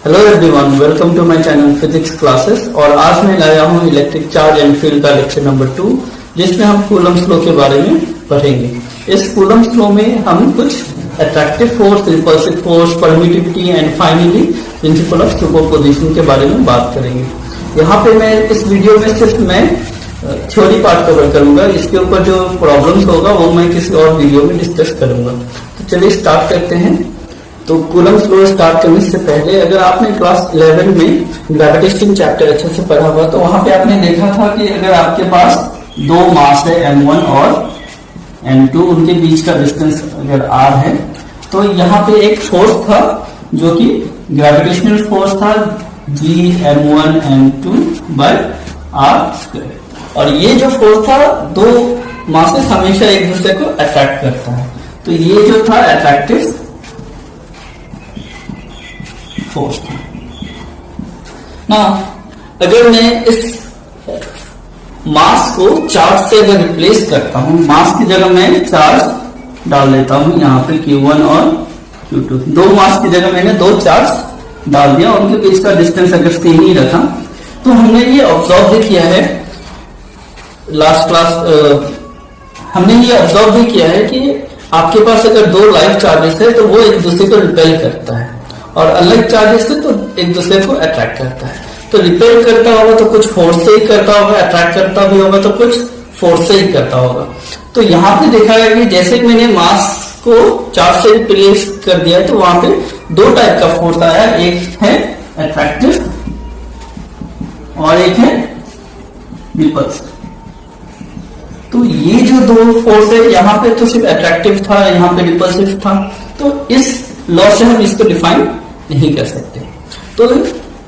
Hello everyone, welcome to my channel physics classes. और आज मैं लाया हूँ इलेक्ट्रिक चार्ज एंड फील्ड का लेक्चर नंबर 2, जिसमें हम कूलम्ब्स लॉ के बारे में पढ़ेंगे। इस कूलम्ब्स लॉ में हम कुछ attractive force, repulsive force, permittivity and finally principle of superposition के बारे में बात करेंगे। यहाँ पे मैं इस वीडियो में सिर्फ थ्योरी पार्ट कवर करूंगा। इसके ऊपर जो प्रॉब्लम्स होगा वो मैं किसी और वीडियो में डिस्कस करूंगा। तो चलिए स्टार्ट करते हैं। तो कूलम्ब्स लॉ स्टार्ट करने से पहले, अगर आपने क्लास 11 में ग्रेविटेशन चैप्टर अच्छे से पढ़ा हुआ तो वहां पे आपने देखा था कि अगर आपके पास दो मास है m1 और m2, उनके बीच का डिस्टेंस अगर r है, तो यहाँ पे एक फोर्स था जो कि ग्रेविटेशनल फोर्स था Gm1 m2 बाय r²। और ये जो फोर्स था, दो मासेस हमेशा एक दूसरे को अट्रैक्ट करता है, तो ये जो था अट्रैक्टिव फोर्स था ना। अगर मैं इस मास को चार्ज से अगर रिप्लेस करता हूं, मास की जगह मैं चार्ज डाल देता हूं यहाँ पे Q1 और Q2, दो मास की जगह मैंने दो चार्ज डाल दिया, उनके बीच का डिस्टेंस अगर सेम ही रखा, तो हमने ये ऑब्जर्व भी किया है लास्ट क्लास, हमने ये ऑब्जर्व भी किया है कि आपके पास अगर दो लाइक चार्जेस है तो वो एक दूसरे को रिपेल करता है, और अलग चार्जेस से तो एक दूसरे को अट्रैक्ट करता है। तो रिपेल करता होगा तो कुछ फोर्स से ही करता होगा, अट्रैक्ट करता भी होगा तो कुछ फोर्स से ही करता होगा। तो यहाँ पे देखा है कि जैसे मैंने मास को चार्ज से रिप्लेस कर दिया है, तो वहां पे दो टाइप का फोर्स आया, एक है अट्रैक्टिव और एक है रिपल्सिव। तो ये जो दो फोर्स है, यहाँ पे तो सिर्फ अट्रैक्टिव था, यहाँ पे रिपल्सिव था, तो इस लॉ से हम इसको डिफाइन नहीं कर सकते। तो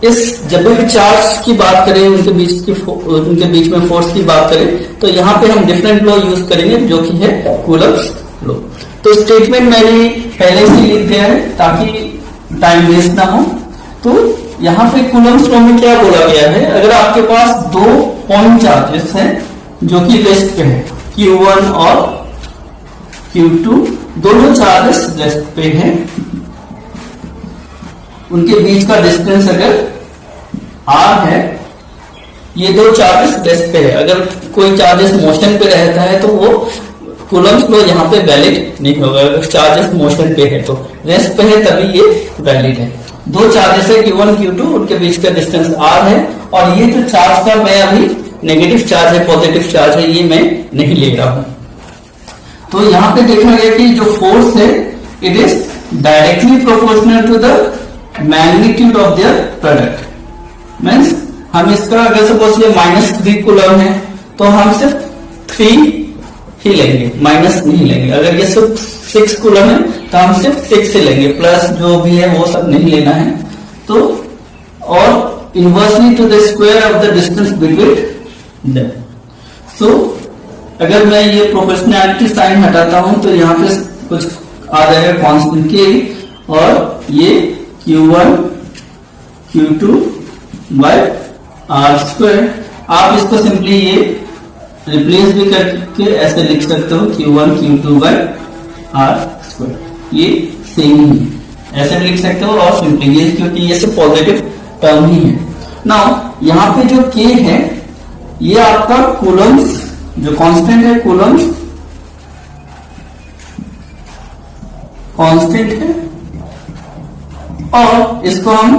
इस जब भी चार्ज की बात करें, उनके बीच में फोर्स की बात करें, तो यहाँ पे हम डिफरेंट लॉ यूज करेंगे जो कि है कूलम्ब्स लॉ। तो स्टेटमेंट मैंने पहले से लिख दिया है ताकि टाइम वेस्ट ना हो। तो यहाँ पे कूलम्ब्स लॉ में क्या बोला गया है, अगर आपके पास दो पॉइंट चार्जेस हैं जो कि रेस्ट पे है, Q1 और Q2, दोनों चार्जेस रेस्ट पे हैं, उनके बीच का डिस्टेंस अगर r है, ये दो चार्जेस रेस्ट पे है। अगर कोई चार्जेस मोशन पे रहता है तो वो कूलम्ब्स लॉ यहाँ पे वैलिड नहीं होगा। अगर चार्जेस मोशन पे है तो, रेस्ट पे है तभी ये वैलिड है। दो चार्जेस है Q1 Q2, उनके बीच का डिस्टेंस r है, और ये जो चार्ज का मैं अभी नेगेटिव चार्ज है, पॉजिटिव चार्ज है, ये मैं नहीं ले रहा हूं। तो यहाँ पे देखा गया कि जो फोर्स है, it is directly proportional to the magnitude of their product. Means हम इसका अगर सपोज ये -3 कूलम है तो हम सिर्फ 3 ही लेंगे, माइनस नहीं लेंगे। अगर ये सिर्फ 6 कूलम है तो हम सिर्फ 6 ही लेंगे, प्लस जो भी है वो सब नहीं लेना है। तो और inversely to the square of the distance between them. So अगर मैं ये प्रोपोर्शनैलिटी साइन हटाता हूं तो यहाँ पे कुछ आ जाएगा कांस्टेंट K, और ये Q1 Q2 बाय r²। आप इसको सिंपली ये रिप्लेस भी करके ऐसे लिख सकते हो, Q1 Q2 बाय r², ये सेम ही है, ऐसे भी लिख सकते हो। और सिंपली ये, क्योंकि ये सब पॉजिटिव टर्म ही है। नाउ यहाँ पे जो K है, ये आपका कूलम्ब्स जो कांस्टेंट है, कूलम्ब्स कांस्टेंट है, और इसको हम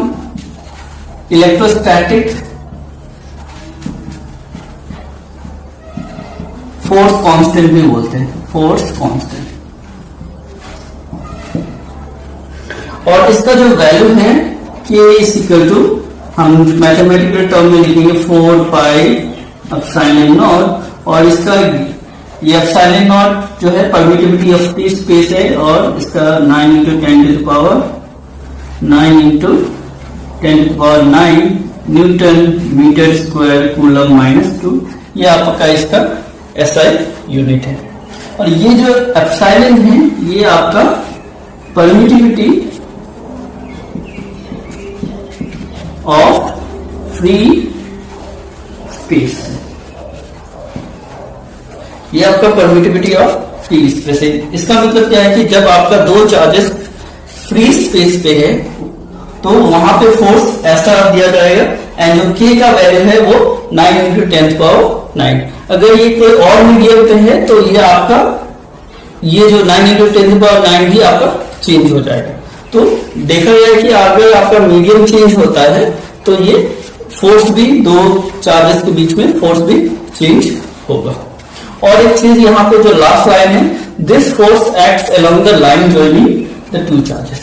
इलेक्ट्रोस्टैटिक फोर्स कांस्टेंट भी बोलते हैं, फोर्स कांस्टेंट। और इसका जो वैल्यू है K इज इक्वल टू, हम मैथमेटिकल टर्म में लिखेंगे 4 पाई एप्सिलॉन नॉट, और इसका ये एप्सिलॉन नॉट जो है परमिटिविटी ऑफ फ्री स्पेस है, और इसका 9 × 10⁹ न्यूटन मीटर स्क्वायर कूलम -2, ये आपका इसका SI यूनिट है। और ये जो एप्सिलॉन है, ये आपका परमिटिविटी ऑफ फ्री स्पेस, ये आपका परमिटिविटी ऑफ फ्री स्पेस है। इसका मतलब क्या है कि जब आपका दो चार्जेस फ्री स्पेस पे है तो वहां पे फोर्स ऐसा दिया जाएगा, एंड जो के का वैल्यू है वो 9 इंटू 10⁹ अगर ये कोई और मीडियम पे है तो ये आपका ये जो 9 इंटू 10⁹ भी आपका चेंज हो जाएगा। तो देखा गया कि अगर आपका मीडियम चेंज होता है तो ये फोर्स भी, दो चार्जेस के बीच में फोर्स भी चेंज होगा। और एक चीज यहाँ पे जो लास्ट लाइन है, this force acts along the line joining the two charges.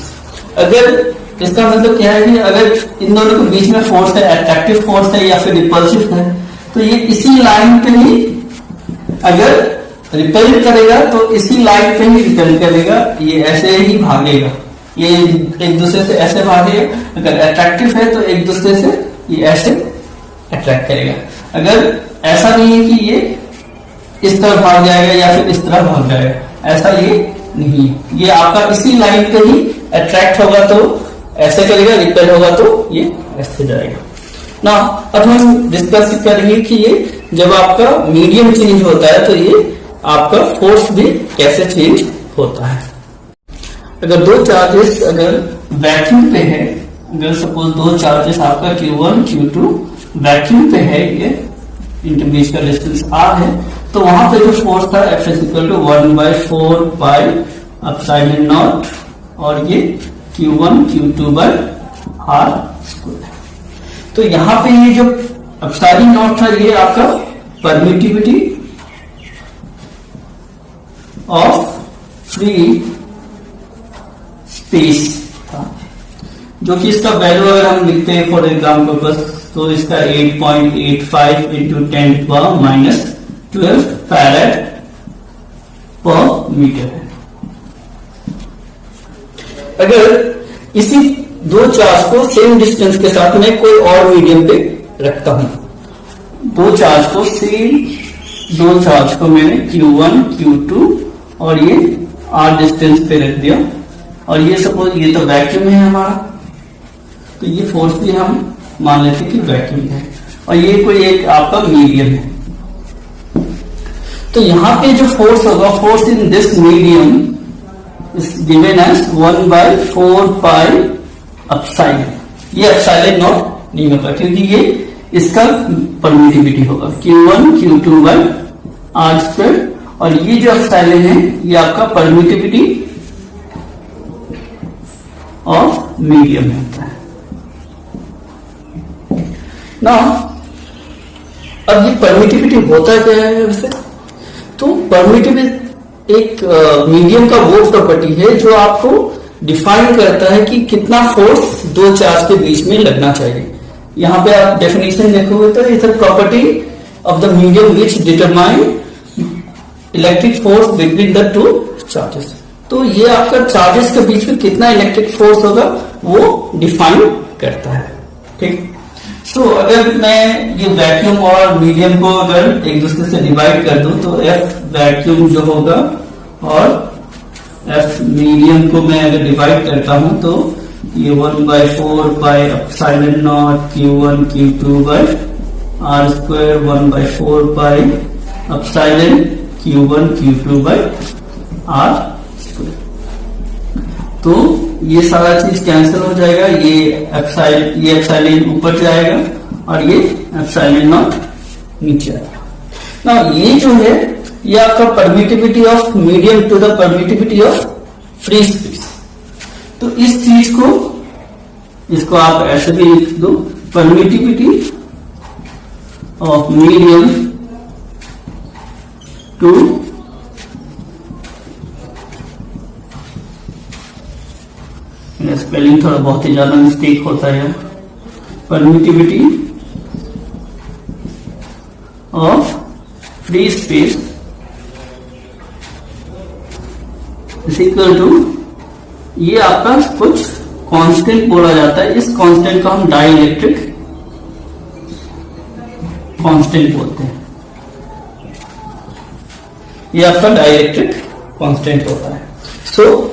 अगर इसका मतलब क्या है कि अगर इन दोनों के बीच में फोर्स है, अट्रैक्टिव फोर्स है या फिर रिपल्सिव है, तो ये इसी लाइन पे ही अगर रिपेल करेगा तो इसी लाइन पे ही रिपेल करेगा, ये ऐसे ही भागेगा, ये एक दूसरे से ऐसे भागेगा। अगर अट्रैक्टिव है तो एक दूसरे से ये ऐसे अट्रैक्ट करेगा। अगर ऐसा नहीं है कि ये इस तरह भाग जाएगा या फिर इस तरह भाग जाएगा, ऐसा ये नहीं है, ये आपका इसी लाइन पे ही अट्रैक्ट होगा तो ऐसे करेगा, रिपेल होगा तो ये ऐसे जाएगा ना। अब हम डिस्कस करेंगे कि ये जब आपका मीडियम चेंज होता है तो ये आपका फोर्स भी कैसे चेंज होता है। अगर दो चार्जेस अगर वैक्यूम पे है, अगर सपोज दो चार्जेस आपका Q1 Q2 वैक्यूम पे है, ये इनके बीच का डिस्टेंस r है, तो वहां पे जो फोर्स था F = 1/4 पाई एप्सिलॉन नॉट, और ये Q1 Q2/r²। तो यहाँ पे ये जो एप्सिलॉन नॉट था ये आपका परमिटिविटी ऑफ फ्री स्पेस था, जो कि इसका वैल्यू अगर हम लिखते हैं फॉर एग्जाम पर्पस तो इसका 8.85 इंटू 10⁻⁻12 फैराड पर मीटर है। अगर इसी दो चार्ज को सेम डिस्टेंस के साथ मैं कोई और मीडियम पे रखता हूं, दो चार्ज को मैंने Q1 Q2 और ये r डिस्टेंस पे रख दिया, और ये सपोज ये तो वैक्यूम है हमारा, तो ये फोर्स भी हम मान लेते कि वैक्यूम है, और ये कोई एक आपका मीडियम है। तो यहां पे जो फोर्स होगा, force in this medium is given as 1/4 pi epsilon. ये एप्सिलॉन नॉट नहीं होगा क्योंकि ये इसका परमिटिविटी होगा Q1 Q2/r², और ये जो एप्सिलॉन है ये आपका परमिटिविटी ऑफ मीडियम होता है ना। अब ये परमिटिविटी होता क्या है वैसे? तो परमिटिविटी एक मीडियम का वो प्रॉपर्टी है जो आपको डिफाइन करता है कि कितना फोर्स दो चार्ज के बीच में लगना चाहिए। यहां पे आप डेफिनेशन देखोगे तो it's a property of the medium which determine electric force between the two charges. तो ये आपका चार्जेस के बीच में कितना इलेक्ट्रिक फोर्स होगा वो डिफाइन करता है। ठीक, सो अगर मैं ये वैक्यूम और मीडियम को अगर एक दूसरे से डिवाइड कर दूं तो F वैक्यूम जो होगा और F मीडियम को मैं अगर डिवाइड करता हूं तो ये 1/4 pi epsilon naught Q1 Q2/r², 1/4 pi epsilon Q1 Q2/r²। तो ये सारा चीज कैंसिल हो जाएगा, ये एप्सिलॉन ऊपर जाएगा और ये एप्सिलॉन नॉट नीचे आएगा ना। ये जो है ये आपका permittivity of medium to the permittivity of free space. तो इस चीज को, इसको आप ऐसे भी लिख दो, permittivity of medium to spelling थोड़ा बहुत ही ज्यादा मिस्टेक होता है, permittivity of free space is equal to, ये आपका कुछ कांस्टेंट बोला जाता है, इस कांस्टेंट को हम डाइलेक्ट्रिक कांस्टेंट बोलते हैं, ये आपका डाइलेक्ट्रिक कांस्टेंट होता है। सो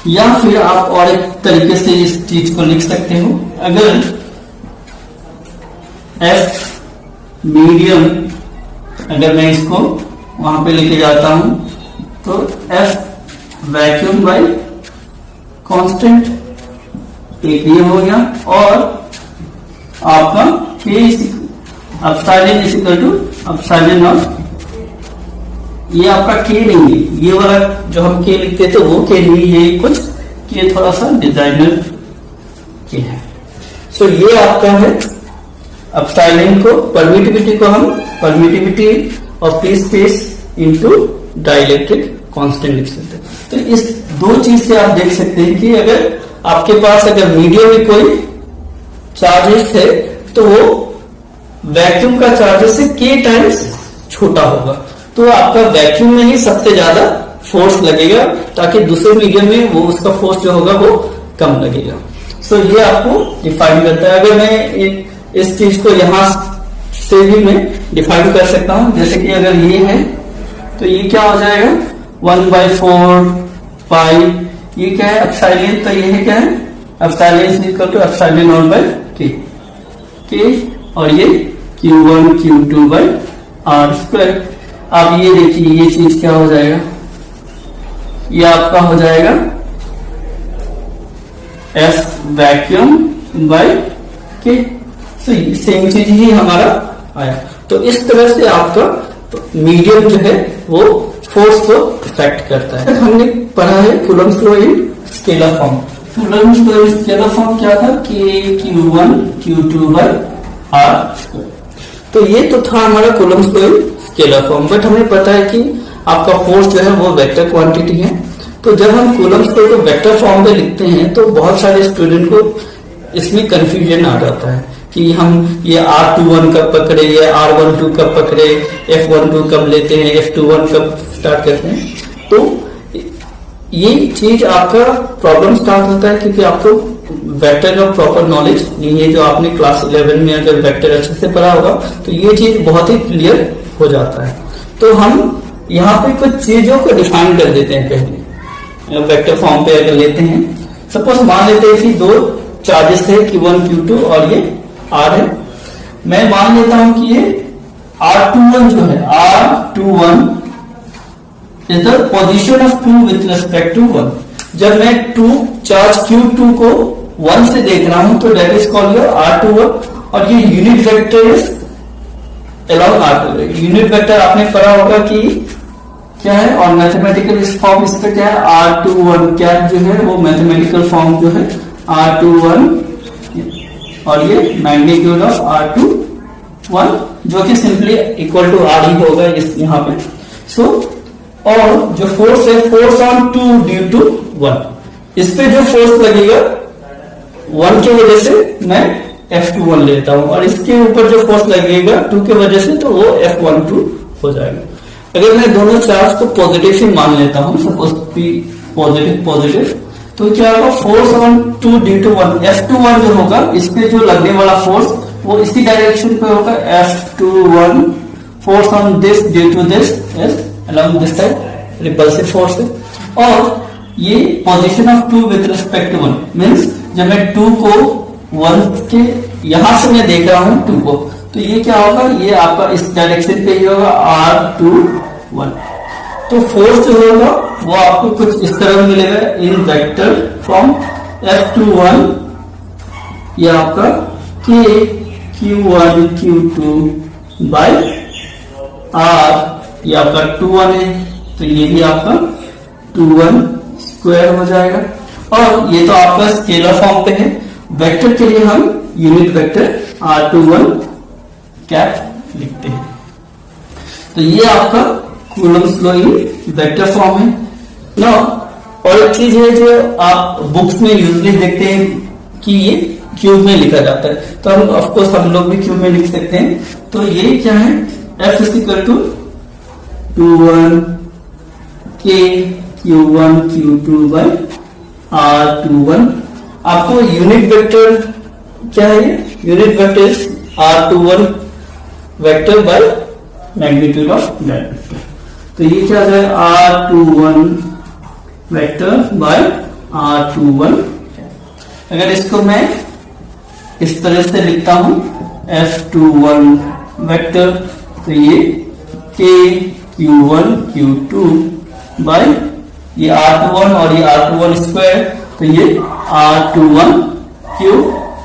या फिर आप और एक तरीके से इस चीज को लिख सकते हो, अगर F मीडियम अगर मैं इसको वहां पे लेके जाता हूं तो F वैक्यूम बाय कांस्टेंट एक ये हो गया, और आपका K epsilon is equal to epsilon naught, ये आपका K नहीं है, ये वाला जो हम K लिखते थे वो K नहीं, ये कुछ K थोड़ा सा डिजाइनर K है। सो ये आपका है एप्सिलॉन को, परमिटिविटी को हम permittivity of free space into dielectric constant लिख सकते हैं। तो इस दो चीज से आप देख सकते हैं कि अगर आपके पास अगर मीडियम में कोई चार्जेस है तो वो वैक्यूम का चार्जेस से K टाइम्स छोटा होगा, तो आपका वैक्यूम में ही सबसे ज्यादा फोर्स लगेगा, ताकि दूसरे मीडियम में वो उसका फोर्स जो होगा वो कम लगेगा। सो ये आपको डिफाइन करता है। अगर मैं इस चीज को यहां से भी मैं डिफाइन कर सकता हूं, जैसे कि अगर ये है तो ये क्या हो जाएगा 1/4 पाई, ये क्या है एप्सिलॉन, तो ये है क्या है epsilon equal to epsilon naught by K, और ये Q1 Q2 bye R square. अब ये देखिए ये चीज क्या हो जाएगा, ये आपका हो जाएगा F vacuum by K। Same चीज ही हमारा आया। तो इस तरह से आपका मीडियम जो है वो फोर्स को इफेक्ट करता है। हमने पढ़ा है Coulomb's law in scalar form. Coulomb's law in scalar form क्या था, K Q1 Q2 bye R। तो ये तो था हमारा Coulomb's law in scalar form, but हमें पता है कि आपका फोर्स जो है वो वेक्टर क्वांटिटी है। तो जब हम कूलम्ब्स लॉ को वेक्टर फॉर्म पे लिखते हैं तो बहुत सारे स्टूडेंट को इसमें कंफ्यूजन आ जाता है कि हम ये R21 कब पकड़े, ये R12 कब पकड़े, F12 कब लेते हैं, F21 कब स्टार्ट करते हैं। तो ये चीज आपका प्रॉब्लम स्टार्ट होता है क्योंकि आपको वेक्टर का प्रॉपर नॉलेज नहीं है। जो आपने क्लास 11 में अगर वेक्टर अच्छे से पढ़ा होगा तो ये चीज बहुत ही क्लियर हो जाता है। तो हम यहाँ पे कुछ चीजों को डिफाइन कर देते हैं। पहले वेक्टर फॉर्म पे अगर लेते हैं, सपोज मान लेते हैं कि दो चार्जेस है Q1 Q2 और ये R है। मैं मान लेता हूं कि ये R21 जो है R21 is the position of 2 with respect to 1। जब मैं 2 चार्ज Q2 को 1 से देख रहा हूं तो date is called your R21, और ये unit vector is along R2। Unit vector आपने पढ़ा होगा कि क्या है, और मैथमेटिकल फॉर्म इसका क्या है R21 क्या जो है वो मैथमेटिकल फॉर्म जो है R21 और ये मैग्नीट्यूड ऑफ R21 जो कि सिंपली इक्वल टू R ही होगा इस यहाँ पे। सो और जो फोर्स है फोर्स ऑन 2 ड्यू टू 1, इस पे जो फोर्स लगेगा 1 की वजह से मैं F21 लेता हूं, और इसके ऊपर जो फोर्स लगेगा 2 की वजह से तो वो F12 हो जाएगा। अगर मैं दोनों चार्ज को पॉजिटिव ही मान लेता हूं, सपोज पॉजिटिव पॉजिटिव, तो क्या होगा force on 2 due to 1, F21 जो होगा इस पे जो लगने वाला फोर्स वो इसी डायरेक्शन पे होगा F21। Force on this due to this is along this side, repulsive force है। और ये position of 2 with respect to 1 means जब मैं 2 को 1 के यहां से मैं देख रहा हूं 2 को, तो ये क्या होगा, ये आपका इस डायरेक्शन पे ही होगा R21। तो फोर्स जो होगा वो आपको कुछ इस तरह मिलेगा इन वेक्टर फॉर्म F21, ये आपका K Q1 Q2 bye R, ये आपका 21 है तो ये भी आपका 21 स्क्वायर हो जाएगा। और ये तो आपका स्केलर फॉर्म पे है। वेक्टर के लिए हम यूनिट वेक्टर R21 कैप लिखते हैं। तो ये आपका Coulomb's law in vector form है ना। और एक चीज है जो आप बुक्स में यूजुअली देखते हैं कि ये क्यूब में लिखा जाता है, तो हम ऑफ कोर्स हम लोग भी क्यूब में लिख सकते हैं। तो ये क्या है F is equal to 21 K Q1 Q2 by R21। आपको यूनिट वेक्टर क्या है, unit vector R21 vector by magnitude of that. तो ये क्या है R21 वेक्टर बाय R21। अगर इसको मैं इस तरह से लिखता हूं F21 वेक्टर, तो ये K Q1 Q2 बाय ये R21 और ये R21 स्क्वायर, तो ये R21 Q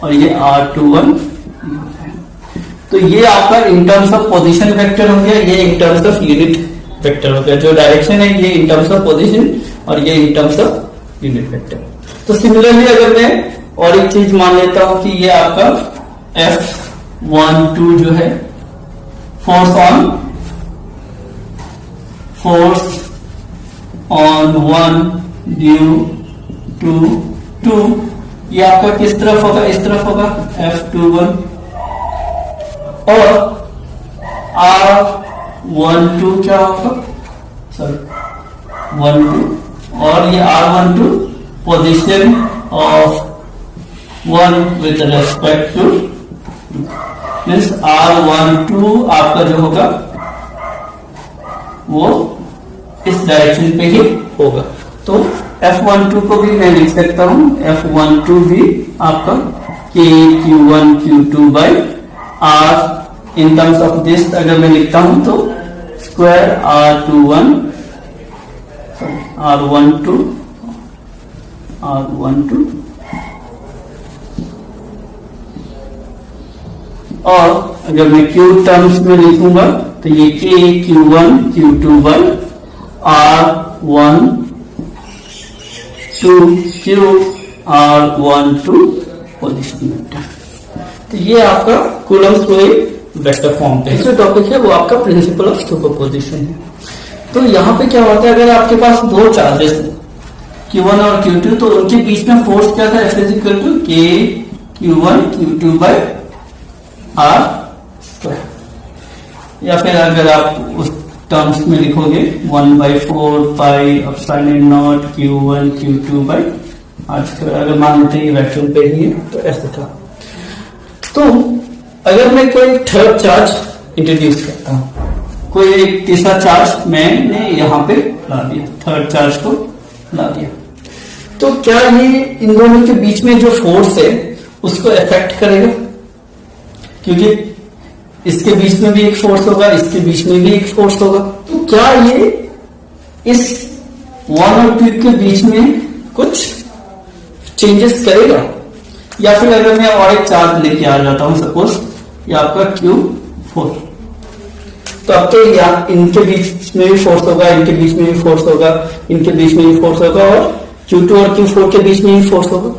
और ये R21। तो ये आपका in terms of position vector हो गया, ये in terms of unit vector हो गया। जो डायरेक्शन है ये इन टर्म्स ऑफ पोजीशन और ये in terms of unit vector. तो सिमिलरली अगर मैं और एक चीज मान लेता हूं कि ये आपका F12 जो है फोर्स ऑन 1 ड्यू टू 2, ये आपका किस तरफ होगा, इस तरफ होगा F21। और R12 क्या होगा, सॉरी 12, और ये R12 position of 1 with respect to, means R12 आपका जो होगा वो इस डायरेक्शन पे ही होगा। तो F12 को भी मैं लिख सकता हूं, F12 भी आपका K Q1 Q2 by R in terms of this अगर मैं लिखता हूं तो स्क्वायर R12 और अगर मैं Q टर्म्स में लिखूंगा तो ये K Q1 Q2 by R12 Q R12 position vector. तो ये आपका कूलम्ब्स लॉ वेक्टर फॉर्म पे जो टॉपिक है वो आपका प्रिंसिपल ऑफ सुपरपोजिशन है। तो यहाँ पे क्या होता है, अगर आपके पास दो चार्जेस Q1 और Q2 तो उनके बीच में फोर्स क्या था, F is equal to K Q1 Q2 by R square. या फिर अगर आप उस टर्म्स में लिखोगे 1/4 pi epsilon naught Q1 Q2 by R square. अगर मान लेते हैं वैक्यूम पे ही है तो ऐसे था। तो अगर मैं कोई थर्ड चार्ज इंट्रोड्यूस करता हूं, कोई एक तीसरा चार्ज मैंने यहां पे ला दिया, थर्ड चार्ज को ला दिया, तो क्या ये इन दोनों के बीच में जो फोर्स है उसको इफेक्ट करेगा? क्योंकि इसके बीच में भी एक फोर्स होगा, इसके बीच में भी एक फोर्स होगा। तो क्या ये इस 1 और 2 के बीच में कुछ चेंजेस करेगा? या फिर अगर मैं और एक चार्ज लेके आ जाता हूं, सपोज ये आपका Q4, तो अब तो इनके बीच में भी फोर्स होगा, इनके बीच में भी फोर्स होगा, इनके बीच में भी फोर्स होगा, और Q2 और Q4 के बीच में भी फोर्स होगा।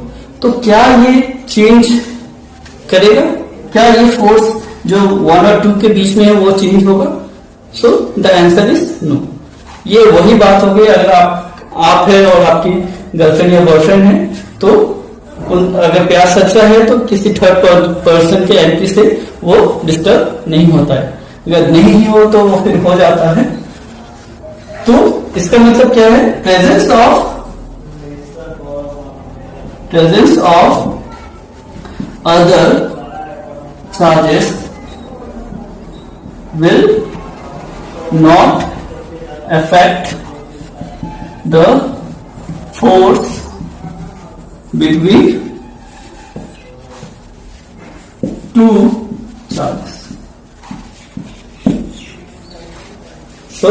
तो क्या ये चेंज करेगा? क्या ये फोर्स जो 1 और 2 के बीच में है वो चेंज होगा? So the answer is no. ये वही बात हो गई, अगर आप है और आपकी गर्लफ्रेंड या बॉयफ्रेंड है, तो अगर प्यार सच्चा है तो किसी थर्ड पर्सन के एंट्री से वो डिस्टर्ब नहीं होता है। अगर नहीं हो तो वो फिर हो जाता है। तो इसका मतलब क्या है? Presence of other charges will not affect the force between two charges. तो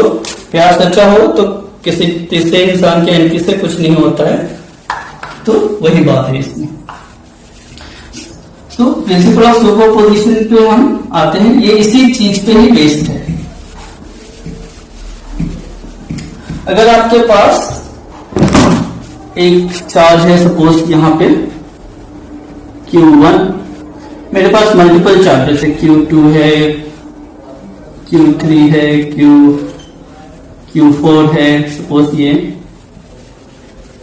प्यार सच्चा हो तो किसी तीसरे इंसान के एंट्री से कुछ नहीं होता है। तो वही बात है इसमें। तो प्रिंसिपल ऑफ सुपरपोजिशन पे हम आते हैं, ये इसी चीज पे ही बेस्ड है। अगर आपके पास एक चार्ज है, सपोज यहां पे Q1, मेरे पास मल्टीपल चार्जेस है, Q2 है, Q3 है, Q4 है, सपोज ये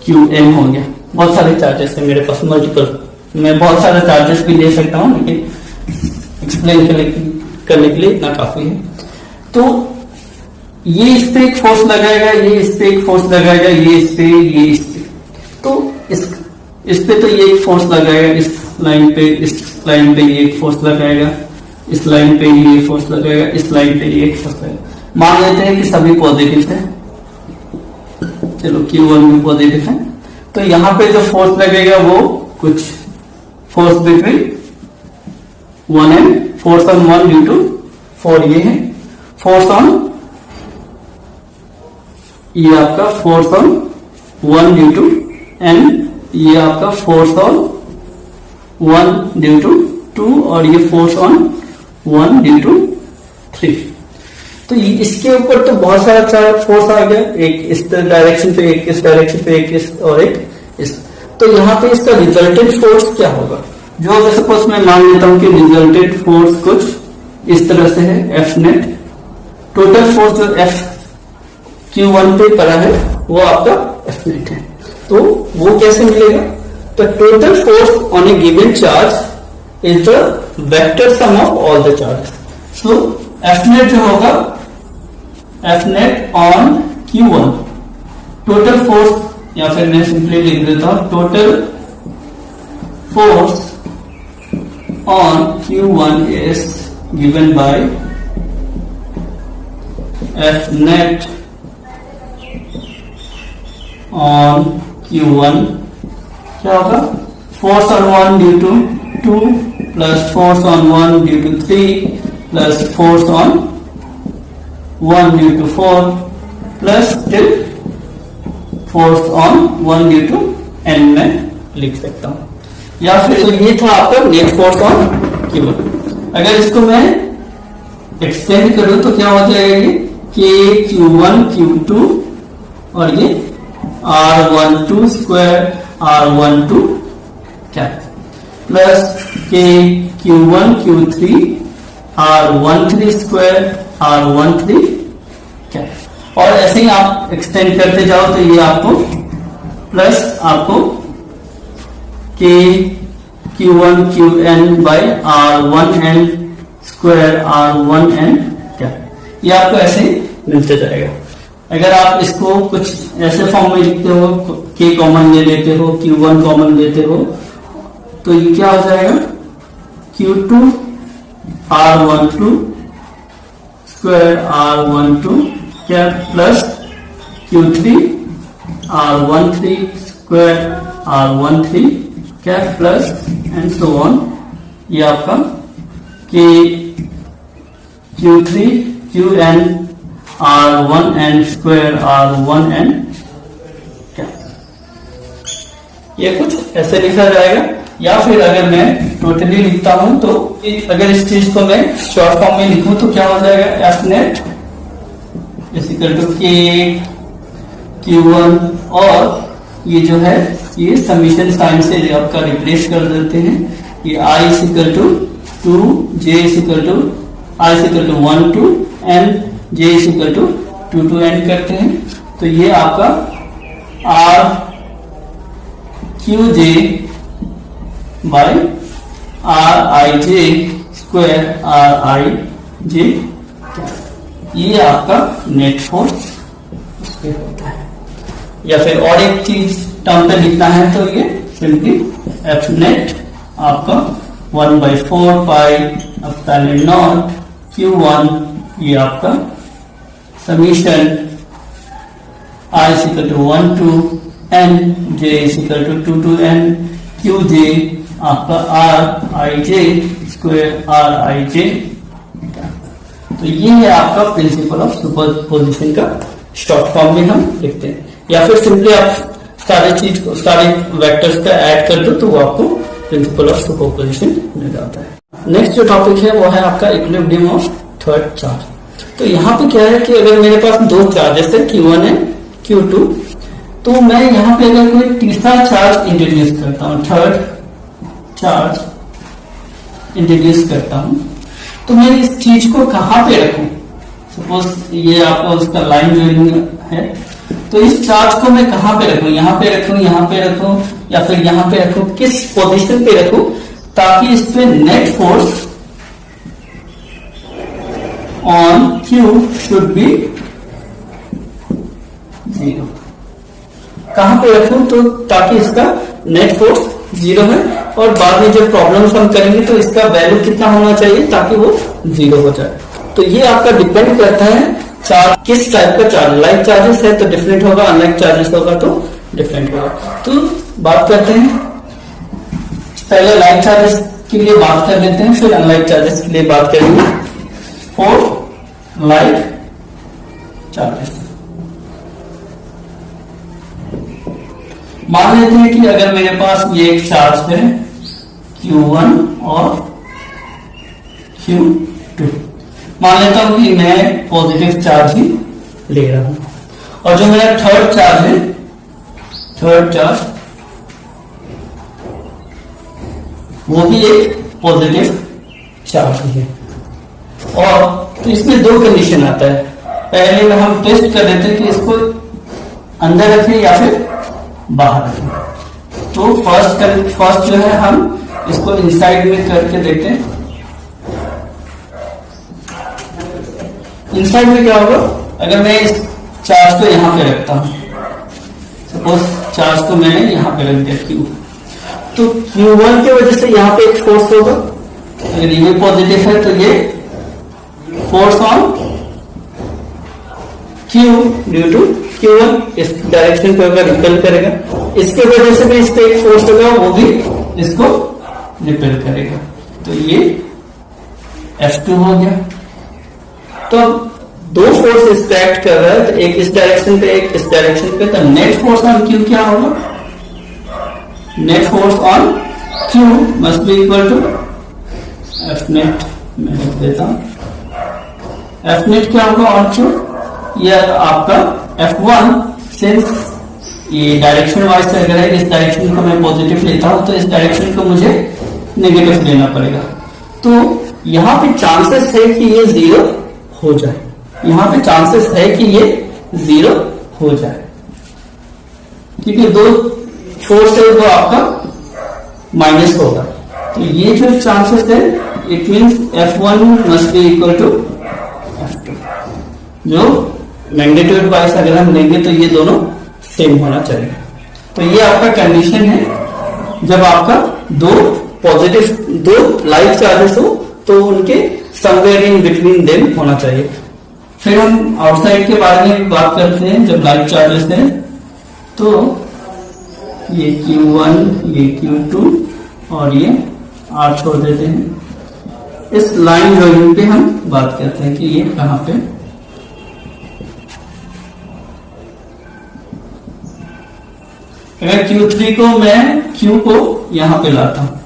Qm हो गया। बहुत सारे चार्जेस है मेरे पास, मल्टीपल। मैं बहुत सारे चार्जेस भी ले सकता हूं, लेकिन एक्सप्लेन करने के लिए इतना काफी है। तो ये इस पे एक फोर्स लगाएगा, ये इस पे एक फोर्स लगाएगा, ये इस पे, ये इस पे। तो इस पे तो ये एक फोर्स लगाएगा, इस लाइन पे ये एक फोर्स लगाएगा, इस लाइन पे ये एक फोर्स लगाएगा, इस लाइन पे ये एक फोर्स लगाएगा। मान लेते हैं कि सभी पॉजिटिव है, चलो Q1 भी पॉजिटिव है। तो यहां पे जो फोर्स लगेगा वो कुछ force between 1 and force on 1 due to 4 ये है, फोर्स ऑन ये आपका force on 1 due to, and ये आपका फोर्स ऑन 1 ड्यू टू 2 और ये फोर्स ऑन 1 ड्यू टू 3। तो इसके ऊपर तो बहुत सारा फोर्स आ गया, एक इस डायरेक्शन पे, एक इस डायरेक्शन पे, एक इस और एक इस। तो यहाँ पे इसका रिजल्टेंट फोर्स क्या होगा? जो अगर सपोज मैं मान लेता हूं कि रिजल्टेंट फोर्स कुछ इस तरह से है, एफ नेट। टोटल फोर्स जो एफ Q1 पे पड़ा है वो आपका एफ नेट है। तो वो कैसे मिलेगा? तो total force on a given charge is the vector sum of all the charge. So F net जो होगा, F net on Q1, total force, या फिर मैं सिंपली लिख देता हूं total force on Q1 is given by F net on Q1 क्या होगा? Force on 1 due to 2 plus force on 1 due to 3 plus force on 1 due to 4 plus till force on 1 due to n में लिख सकता हूं। या फिर तो ये था आपका नेट फोर्स ऑन Q1। अगर इसको मैं एक्सटेंड करूं तो क्या हो जाएगा? ये K Q1 Q2 और ये R12 स्क्वायर R12 क्या plus K Q1 Q3 R13 square R13 क्या। और ऐसे ही आप एक्सटेंड करते जाओ तो ये आपको प्लस आपको K Q1 QN bye R1N square R1N क्या, ये आपको ऐसे ही मिलते जाएगा। अगर आप इसको कुछ ऐसे फॉर्म में लिखते हो, K कॉमन ले लेते हो, Q1 कॉमन लेते हो, तो ये क्या हो जाएगा? Q2 R12 स्क्वायर R12 क्या plus Q3 R13 square R13 क्या प्लस एंड सो ऑन। ये आपका K Q3 QN R1N square R1N क्या, ये कुछ ऐसे लिखा जाएगा। या फिर अगर मैं टोटली लिखता हूं तो अगर इस चीज को मैं शॉर्ट फॉर्म में लिखूं तो क्या हो जाएगा? F net is equal to K Q1 और ये जो है ये समीशन साइन से आपका रिप्लेस कर देते हैं। ये I is equal to 2, J is equal to I is equal to 1 to N, J is equal to 2 to N करते हैं। तो ये आपका R QJ by RIJ square RIJ, ये आपका नेट फोर्स होता है। या फिर और एक चीज टर्म पे लिखना है तो ये सिंपली एफ नेट आपका 1/4 पाई एप्सिलॉन नॉट Q1, ये आपका summation I is equal to 1 to N, J is equal to 2 to N, QJ आपका RIJ स्क्वायर RIJ। तो ये है आपका प्रिंसिपल ऑफ सुपरपोजिशन का शॉर्ट फॉर्म में हम लिखते हैं। या फिर सिंपली आप सारे वेक्टर्स का ऐड कर दो तो वो आपको प्रिंसिपल ऑफ सुपरपोजिशन मिल जाता है। नेक्स्ट जो टॉपिक है वो है आपका इक्विलिब्रियम ऑफ थर्ड चार्ज। तो यहाँ पे क्या है कि अगर मेरे पास दो चार्जेस है Q1 है Q2, तो मैं यहाँ पे अगर कोई तीसरा चार्ज इंट्रोड्यूस करता हूँ, थर्ड चार्ज इंट्रोड्यूस करता हूँ, तो मैं इस चीज को कहाँ पे रखूं? सपोज ये आपका उसका लाइन जोइनिंग है, तो इस चार्ज को मैं कहाँ पे रखूं? यहाँ पे रखूं, यहाँ पे रखूं, या फिर यहाँ पे रखूं? किस पोजीशन पे रखूं ताकि इस पे net force on Q should be 0। कहां पे रखूं तो ताकि इसका नेट फोर्स 0 है, और बाद में जब प्रॉब्लम्स हम करेंगे तो इसका वैल्यू कितना होना चाहिए ताकि वो 0 हो जाए। तो ये आपका डिपेंड करता है चार्ज किस टाइप का चार्ज। लाइक चार्जेस है तो डिफरेंट होगा, अनलाइक चार्जेस होगा तो डिफरेंट होगा। तो बात करते हैं, पहले लाइक चार्जेस के लिए बात कर लेते हैं, फिर अनलाइक चार्जेस के लिए बात करेंगे। फॉर लाइक चार्जेस मान लेते हैं कि अगर मेरे पास ये एक चार्ज है Q1 और Q2। मान लेता हूं कि मैं पॉजिटिव चार्ज ही ले रहा हूं, और जो मेरा थर्ड चार्ज है, थर्ड चार्ज वो भी एक पॉजिटिव चार्ज है। और तो इसमें दो कंडीशन आता है। पहले में हम टेस्ट कर देते हैं कि इसको अंदर रखें या फिर बाहर रखें। तो फर्स्ट जो है हम इसको इनसाइड में करके देखते हैं। इनसाइड में क्या होगा, अगर मैं इस चार्ज को यहां पे रखता हूं, सपोज चार्ज को मैंने यहां पे रख दिया Q, तो Q1 की वजह से यहां पे एक फोर्स होगा। अगर ये पॉजिटिव है तो ये force on Q due to Q1 इस डायरेक्शन पे होगा, रिपेल करेगा। इसके वजह से भी इस पे एक फोर्स होगा, वो भी इसको रिपेल करेगा। तो ये F2 हो गया। तो दो फोर्स एक्ट कर रहा है, तो एक इस डायरेक्शन पे एक इस डायरेक्शन पे, तो नेट फोर्स ऑन Q क्या होगा? Net force on Q must be equal to F net. मैं लिख देता हूं, F नेट क्या होगा ऑन Q? यह आपका F1, सिंस ये डायरेक्शन वाइज चल रहा है, इस डायरेक्शन को मैं पॉजिटिव लेता हूं तो इस डायरेक्शन को मुझे नेगेटिव लेना पड़ेगा। तो यहां पे चांसेस है कि ये जीरो हो जाए, यहां पे चांसेस है कि ये जीरो हो जाए, क्योंकि दो फोर्स है वो आपका माइनस होगा। तो ये जो चांसेस है, it means F1 must be equal to F2। जो मैग्नीट्यूड वाइज अगर हम लेंगे तो ये दोनों सेम होना चाहिए। तो ये आपका कंडीशन है जब आपका दो लाइक चार्जेस हो तो उनके समवेयर इन बिटवीन देम होना चाहिए। फिर हम आउटसाइड के बारे में बात करते हैं। जब लाइक चार्जेस हैं तो ये Q1, ये Q2 और ये R छोड़ देते हैं। इस लाइन ड्राइंग पे हम बात करते हैं कि ये कहां पे, अगर Q3 को मैं Q को यहां पे लाता हूं,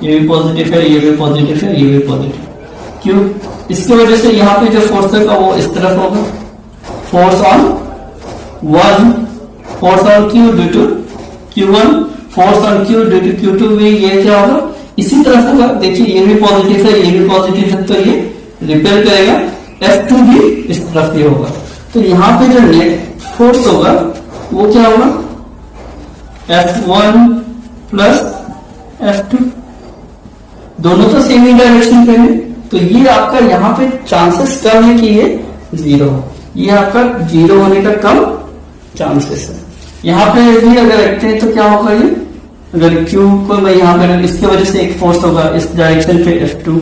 ये भी पॉजिटिव है, ये भी पॉजिटिव है, ये भी पॉजिटिव Q, इसकी वजह से यहां पे जो फोर्स होगा वो इस तरफ होगा, force on 1, force on Q due to Q1, force on Q due to Q2 भी ये क्या होगा, इसी तरफ होगा। देखिए ये भी पॉजिटिव है, ये भी पॉजिटिव है, तो ये रिपेल करेगा। F2 भी इस तरफ ही होगा। तो यहां पे जो नेट फोर्स होगा वो क्या होगा, F1 प्लस F2, दोनों तो सेम ही डायरेक्शन पे है। तो ये आपका यहाँ पे चांसेस कम है कि ये जीरो हो, ये आपका जीरो होने का कम चांसेस है। यहाँ पे भी अगर रखते हैं तो क्या होगा, ये अगर Q को मैं यहाँ पे, इसकी वजह से एक फोर्स होगा इस डायरेक्शन पे F2,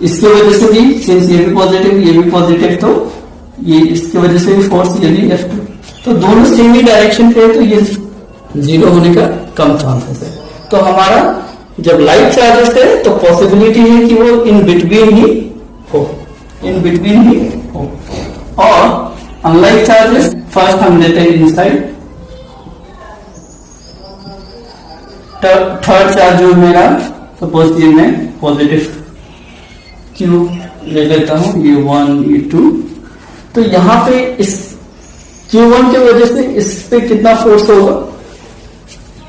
इसकी वजह से भी सिंस ये भी पॉजिटिव ये भी पॉजिटिव, तो ये इसकी वजह से भी फोर्स ये भी F2, तो दोनों सेम ही डायरेक्शन पे है, तो ये जीरो होने का कम चांसेस है। तो हमारा जब लाइक चार्जेस है तो पॉसिबिलिटी है कि वो इन बिटवीन ही हो, इन बिटवीन ही हो। और अनलाइक चार्जेस फर्स्ट हम लेते हैं इनसाइड। थर्ड चार्ज जो मेरा, सपोज ये मैं पॉजिटिव Q ले लेता हूं, ये 1 ये 2, तो यहां पे इस Q1 की वजह से इस पे कितना फोर्स होगा,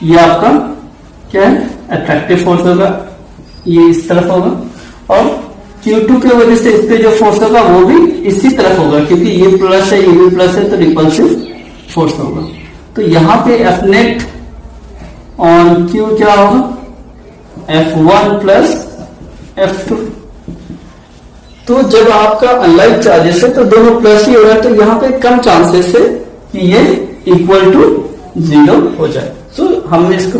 ये आपका क्या है, अट्रैक्टिव फोर्स होगा, ये इस तरफ होगा। और Q2 की वजह से इस पे जो फोर्स होगा वो भी इसी तरफ होगा, क्योंकि ये प्लस है ये भी प्लस है, तो रिपल्सिव फोर्स होगा। तो यहां पे F नेट ऑन Q क्या होगा, F1 प्लस F2। तो जब आपका अनलाइक चार्जेस है तो दोनों प्लस ही हो रहा है, तो यहाँ पे कम चांसेस है कि ये इक्वल टू जीरो हो जाए। सो हम इसको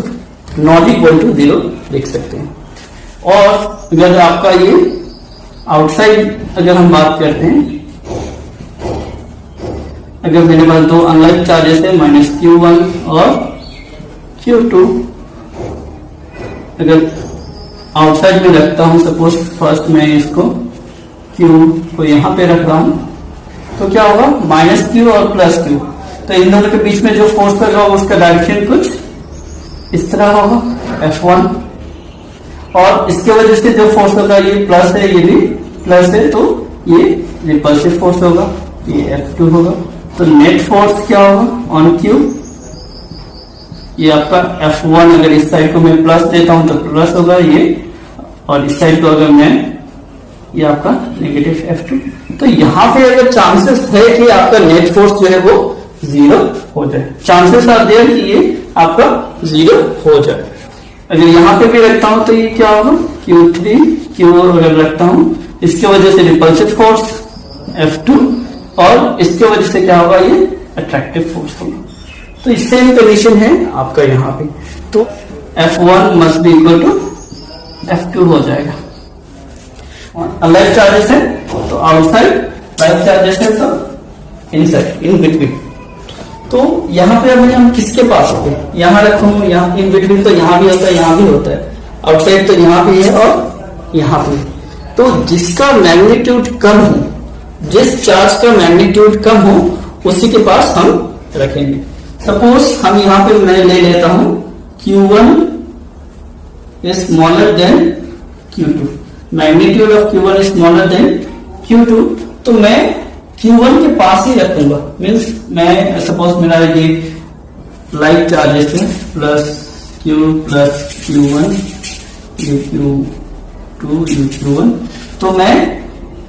नॉट इक्वल टू जीरो लिख सकते हैं। और अगर आपका ये आउटसाइड अगर हम बात करते हैं, अगर मेरे पास दो अनलाइक चार्जेस है -Q1 और Q2, अगर आउटसाइड में रखता हूं, सपोज फर्स्ट मैं इसको Q को यहां पे रख रहा हूं, तो क्या होगा, -Q और +Q, तो इन दोनों के बीच में जो फोर्स होगा उसका डायरेक्शन कुछ इस तरह होगा, F1। और इसके वजह से जो फोर्स होगा ये प्लस है, ये भी प्लस है, तो ये रिपल्सिव फोर्स होगा, ये F2 होगा। तो नेट फोर्स क्या होगा ऑन Q, ये आपका F1, अगर इस साइड को मैं प्लस देता हूं तो प्लस होगा ये, और इस साइड को अगर मैं, ये आपका नेगेटिव F2। तो यहां पे अगर चांसेस है कि आपका नेट फोर्स जो है वो 0 हो जाए, चांसेस आर देयर कि ये आपका 0 हो जाए। अगर यहां पे भी रखता हूं तो ये क्या होगा Q3, Q अगर रखता हूं, इसके वजह से रिपल्सिव फोर्स F2, और इसके वजह से क्या होगा ये अट्रैक्टिव फोर्स होगा। तो सेम कंडीशन है आपका यहाँ पे, तो F1 must be equal to F2 हो जाएगा। लाइव चार्जेस है तो आउटसाइड, लाइव चार्जेस है तो इनसाइड, इन बिटवीन। तो यहाँ पे अभी हम किसके पास होते हैं, यहाँ रखूं, यहाँ इन बिटवीन, तो यहाँ भी होता है, यहाँ भी होता है, आउटसाइड तो यहाँ भी है और यहाँ पे। तो जिसका मैग्नीट्यूड कम हो, जिस चार्ज का मैग्नीट्यूड कम हो, उसी के पास हम रखेंगे। सपोज हम यहाँ पे मैं ले लेता हूं Q1 is smaller than Q2, magnitude of Q1 is smaller than Q2, तो मैं Q1 के पास ही रखूंगा। मीन्स मैं सपोज मेरा ये लाइक चार्जेस है, प्लस Q प्लस Q1, ये Q2, ये Q1, तो मैं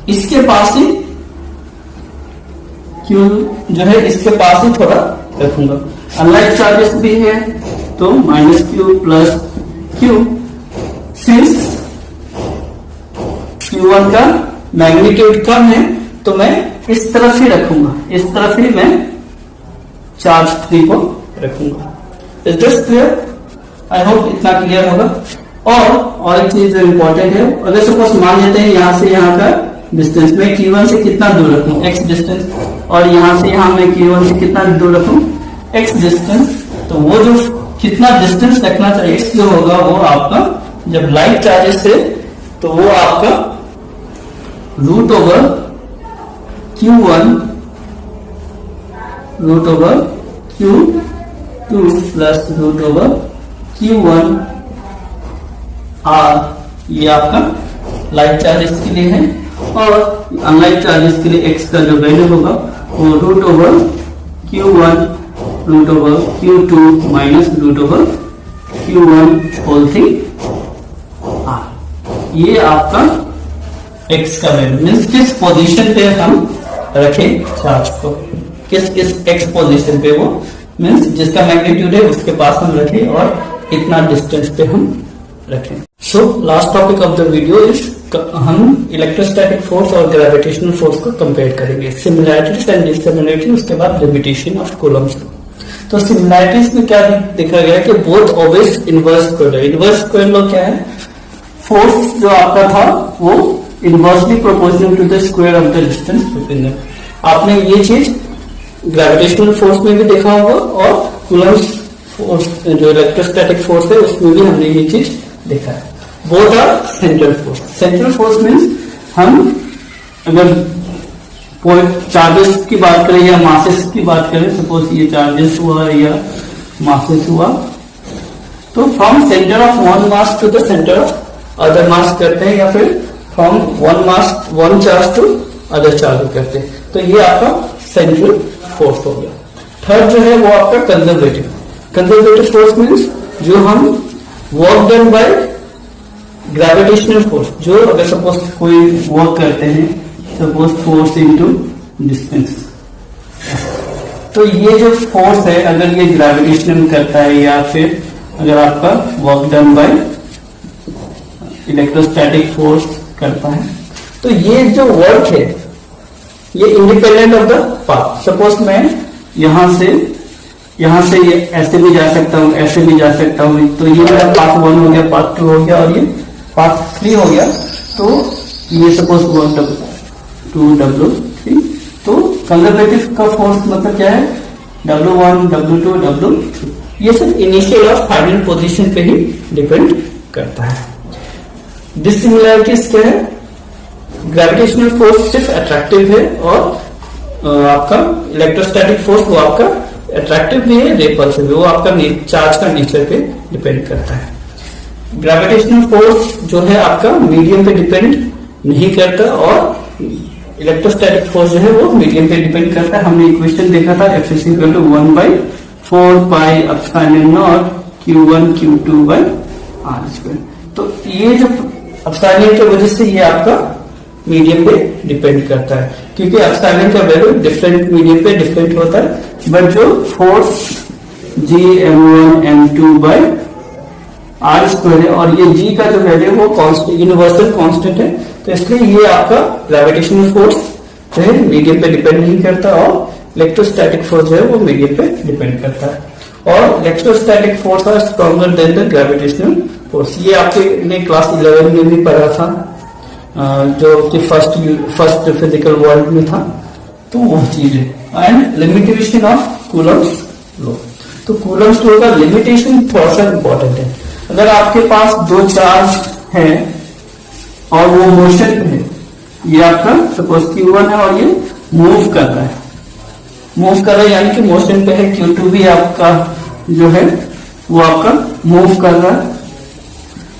इसके पास ही Q जो है इसके पास ही थोड़ा रखूंगा। अनलाइक चार्जेस भी है तो minus Q plus Q, since Q1 का मैग्नीट्यूड कम है तो मैं इस तरफ ही रखूंगा, इस तरफ ही मैं चार्ज 3 को रखूंगा। Is this clear? I hope इतना क्लियर होगा। और एक चीज जो इंपॉर्टेंट है, अगर सपोज मान लेते हैं यहां से यहां का डिस्टेंस मैं Q1 से कितना दूर रखूं, x डिस्टेंस, और यहां से यहां मैं Q1 से कितना दूर रखूं, x डिस्टेंस, तो वो जो कितना डिस्टेंस रखना चाहिए x जो होगा वो आपका, जब लाइट चार्जेस है तो वो आपका root over Q1 root over Q2 plus root over Q1 R, ये आपका लाइट चार्जेस के लिए है। और अनलाइट चार्जेस के लिए x का जो वैल्यू होगा वो root over Q1 root over Q2 minus root over Q1 whole thing R, ये आपका x का वैल्यू। मीन्स किस पोजीशन पे हम रखें चार्ज को, किस x पोजीशन पे, वो मीन्स जिसका मैग्नीट्यूड है उसके पास हम रखें और कितना डिस्टेंस पे हम रखें। So last topic of the video is, हम इलेक्ट्रोस्टैटिक फोर्स और ग्रेविटेशनल फोर्स को कंपेयर करेंगे, सिमिलैरिटीज एंड डिससिमिलैरिटीज, उसके बाद लिमिटेशन ऑफ कूलम्ब्स। तो सिमिलैरिटीज में क्या देखा गया कि both always inverse square law. Inverse square law क्या है, फोर्स जो आपका था वो inversely proportional to the square of the distance between them. आपने ये चीज ग्रेविटेशनल फोर्स में भी देखा होगा, और कूलम्ब्स फोर्स जो इलेक्ट्रोस्टैटिक फोर्स है उसमें भी हमने ये चीज देखा है। Both are central force. Central force means हम अगर चार्जेस की बात करें या मासेस की बात करें, सपोज ये चार्जेस हुआ या मासेस हुआ, तो from centre of one mass to the centre of other mass करते हैं, या फिर from one charge to other charge करते हैं। तो ये आपका सेंट्रल फोर्स हो गया। थर्ड जो है वो आपका कंजर्वेटिव। कंजर्वेटिव फोर्स मीन्स जो हम work done by gravitational force, जो अगर सपोज कोई वर्क करते हैं, सपोज फोर्स इनटू डिस्टेंस, तो ये जो फोर्स है अगर ये ग्रेविटेशनल करता है या फिर अगर आपका work done by electrostatic force करता है, तो ये जो वर्क है ये independent of the path. Suppose मैं यहां से ये ऐसे भी जा सकता हूं, ऐसे भी जा सकता हूं, तो ये मेरा पाथ 1 हो गया, पाथ 2 हो गया और ये पाथ 3 हो गया। तो ये सपोज 2W3, तो कंजर्वेटिव का फोर्स मतलब क्या है, W1 W2 W3, ये सिर्फ इनिशियल और फाइनल पोजीशन पे ही डिपेंड करता है। डिसिमिलैरिटीज क्या है, ग्रेविटेशनल फोर्स सिर्फ अट्रैक्टिव है और आपका इलेक्ट्रोस्टैटिक फोर्स वो आपका अट्रैक्टिव भी है, रिपल्सिव भी, वो आपका चार्ज का नेचर पे डिपेंड करता है। ग्रेविटेशनल फोर्स जो है आपका मीडियम पे डिपेंड नहीं करता और इलेक्ट्रोस्टैटिक फोर्स जो है वो मीडियम पे डिपेंड करता है। हमने इक्वेशन देखा था F = 1/4πε0 Q1 Q2/r²। तो ये जो एप्सिलॉन की वजह से ये आपका मीडियम पे डिपेंड करता है, क्योंकि एप्सिलॉन का वैल्यू डिफरेंट मीडियम पे डिफरेंट होता है, बट जो फोर्स Gm1 m2/r² है और ये G का जो वैल्यू वो कांस्टेंट यूनिवर्सल कांस्टेंट है, तो इसलिए ये आपका ग्रेविटेशनल फोर्स जो है मीडियम पे डिपेंड नहीं करता और इलेक्ट्रोस्टैटिक फोर्स जो है वो मीडियम पे डिपेंड करता है। और electrostatic force are stronger than the gravitational force. ये आपने क्लास 11 में भी पढ़ा था, जो कि फर्स्ट फिजिकल वर्ल्ड में था, तो वो चीज है। And limitation of Coulomb's law. तो कूलम्ब्स लॉ का लिमिटेशन थोड़ा सा इंपॉर्टेंट है। अगर आपके पास दो चार्ज है और वो मोशन पे है, ये आपका सपोज Q1 है और ये मूव कर रहा है, यानी कि मोशन पे है। Q2 भी आपका जो है वो आपका मूव कर रहा है,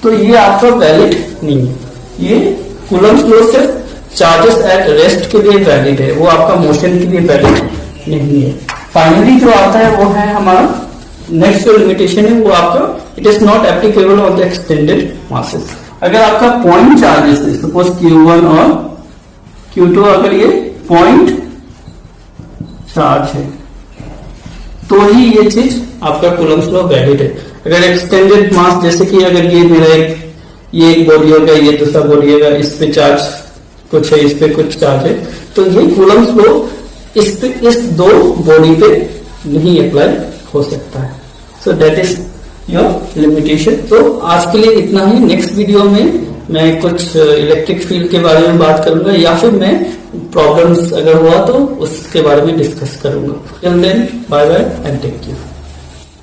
तो ये आपका वैलिड नहीं है। ये कूलम्ब्स लॉ सिर्फ चार्जेस एट रेस्ट के लिए वैलिड है, वो आपका मोशन के लिए वैलिड नहीं है। फाइनली जो आता है वो है हमारा नेक्स्ट जो लिमिटेशन है वो आपका it is not applicable on the extended masses. अगर आपका पॉइंट चार्जेस है, सपोज Q1 और Q2, अगर ये पॉइंट चार्ज है तो ही ये चीज आपका कूलम्ब्स लॉ वैलिड है। अगर एक्सटेंडेड मास, जैसे कि अगर ये मेरा ये एक बॉडी होगा, ये दूसरा बॉडी होगा, इस पे चार्ज कुछ है, इस पे कुछ चार्ज है, तो ये कूलम्ब्स लॉ इस दो बॉडी पे नहीं अप्लाई हो सकता है। So that is your limitation. तो आज के लिए इतना ही। नेक्स्ट वीडियो में मैं कुछ इलेक्ट्रिक फील्ड के बारे में बात करूंगा, या फिर मैं प्रॉब्लम्स अगर हुआ तो उसके बारे में डिस्कस करूंगा। Till then bye bye and take care.